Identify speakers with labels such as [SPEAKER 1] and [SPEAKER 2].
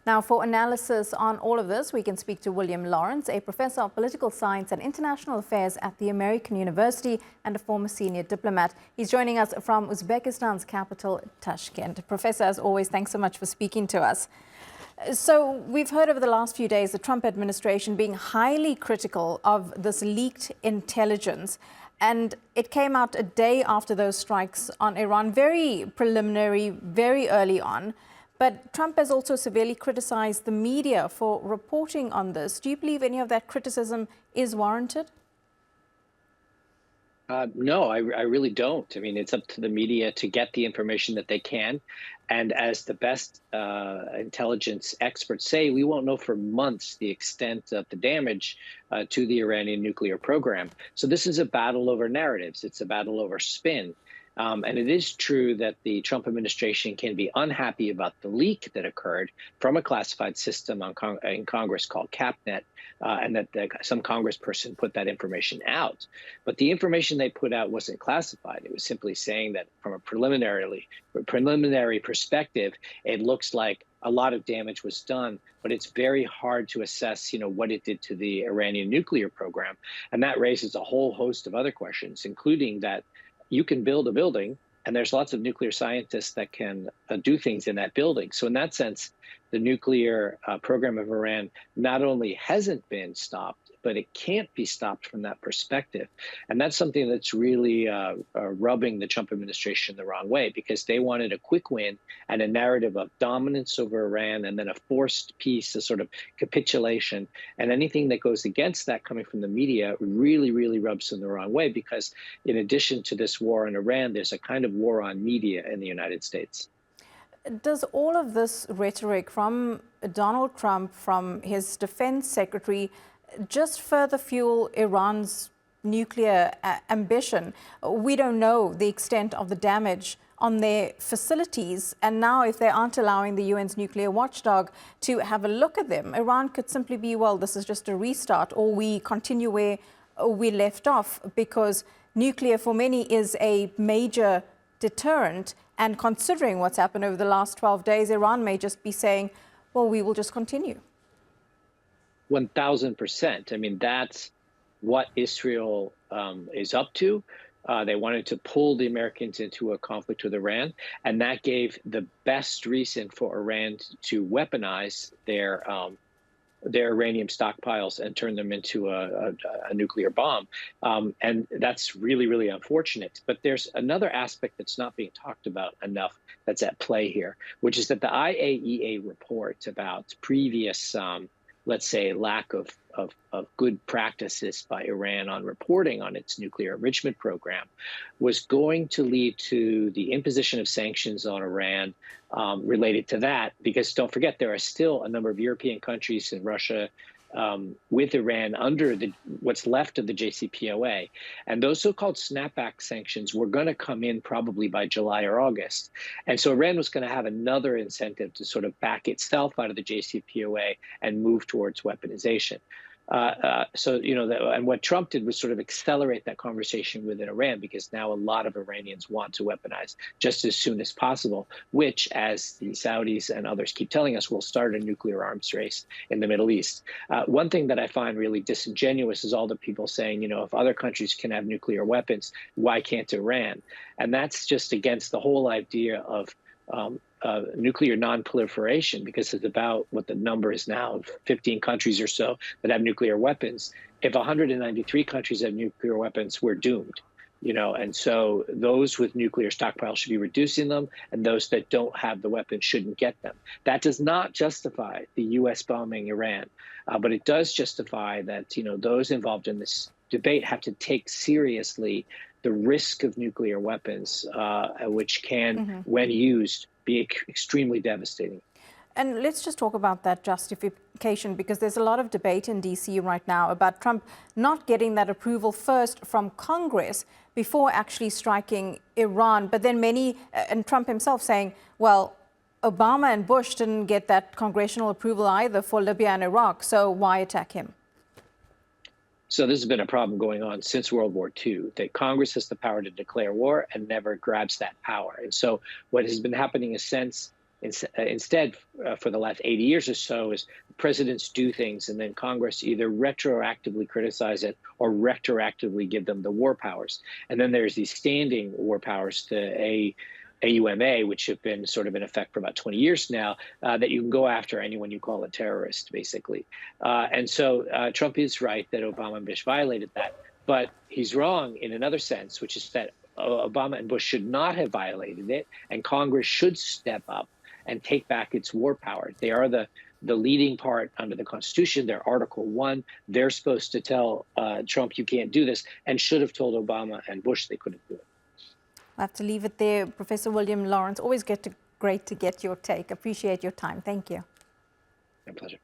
[SPEAKER 1] Now, for analysis on all of this, we can speak to William Lawrence, a professor of political science and international affairs at the American University and a former senior diplomat. He's joining us from Uzbekistan's capital, Tashkent. Professor, as always, thanks so much for speaking to us. So we've heard over the last few days the Trump administration being highly critical of this leaked intelligence. And it came out a day after those strikes on Iran, very preliminary, very early on. But Trump has also severely criticized the media for reporting on this. Do you believe any of that criticism is warranted?
[SPEAKER 2] No, I really don't. I mean, it's up to the media to get the information that they can. And as the best intelligence experts say, we won't know for months the extent of the damage to the Iranian nuclear program. So this is a battle over narratives. It's a battle over spin. And it is true that the Trump administration can be unhappy about the leak that occurred from a classified system in Congress called CapNet, and that some congressperson put that information out. But the information they put out wasn't classified. It was simply saying that from a preliminary perspective, it looks like a lot of damage was done, but it's very hard to assess, what it did to the Iranian nuclear program. And that raises a whole host of other questions, including that you can build a building, and there's lots of nuclear scientists that can do things in that building. So in that sense, the nuclear program of Iran not only hasn't been stopped, but it can't be stopped from that perspective. And that's something that's really rubbing the Trump administration the wrong way, because they wanted a quick win and a narrative of dominance over Iran, and then a forced peace, a sort of capitulation. And anything that goes against that coming from the media really, really rubs them the wrong way, because in addition to this war on Iran, there's a kind of war on media in the United States.
[SPEAKER 1] Does all of this rhetoric from Donald Trump, from his defense secretary, just further fuel Iran's nuclear ambition? We don't know the extent of the damage on their facilities. And now if they aren't allowing the UN's nuclear watchdog to have a look at them, Iran could simply be, well, this is just a restart, or we continue where we left off, because nuclear for many is a major deterrent. And considering what's happened over the last 12 days, Iran may just be saying, well, we will just continue.
[SPEAKER 2] 1,000%. I mean, that's what Israel is up to. They wanted to pull the Americans into a conflict with Iran, and that gave the best reason for Iran to weaponize their uranium stockpiles and turn them into a nuclear bomb. And that's really, really unfortunate. But there's another aspect that's not being talked about enough that's at play here, which is that the IAEA report about previous let's say, lack of good practices by Iran on reporting on its nuclear enrichment program was going to lead to the imposition of sanctions on Iran related to that. Because don't forget, there are still a number of European countries and Russia with Iran under what's left of the JCPOA. And those so-called snapback sanctions were going to come in probably by July or August. And so Iran was going to have another incentive to sort of back itself out of the JCPOA and move towards weaponization. And what Trump did was sort of accelerate that conversation within Iran, because now a lot of Iranians want to weaponize just as soon as possible, which, as the Saudis and others keep telling us, will start a nuclear arms race in the Middle East. One thing that I find really disingenuous is all the people saying, if other countries can have nuclear weapons, why can't Iran? And that's just against the whole idea of nuclear non-proliferation, because it's about what the number is now, 15 countries or so that have nuclear weapons. If 193 countries have nuclear weapons, we're doomed, and so those with nuclear stockpiles should be reducing them, and those that don't have the weapons shouldn't get them. That does not justify the U.S. bombing Iran, but it does justify that, those involved in this debate have to take seriously the risk of nuclear weapons, which can, when used, be extremely devastating.
[SPEAKER 1] And let's just talk about that justification, because there's a lot of debate in D.C. right now about Trump not getting that approval first from Congress before actually striking Iran. But then many, and Trump himself saying, well, Obama and Bush didn't get that congressional approval either for Libya and Iraq, so why attack him?
[SPEAKER 2] So this has been a problem going on since World War II, that Congress has the power to declare war and never grabs that power. And so what has been happening is since Instead, for the last 80 years or so, is presidents do things and then Congress either retroactively criticize it or retroactively give them the war powers. And then there's these standing war powers, the AUMA, which have been sort of in effect for about 20 years now, that you can go after anyone you call a terrorist, basically. And so Trump is right that Obama and Bush violated that. But he's wrong in another sense, which is that Obama and Bush should not have violated it, and Congress should step up and take back its war power. They are the leading part under the Constitution. They're Article 1. They're supposed to tell Trump, you can't do this, and should have told Obama and Bush they couldn't do it.
[SPEAKER 1] I have to leave it there. Professor William Lawrence, always great to get your take. Appreciate your time. Thank you.
[SPEAKER 2] My pleasure.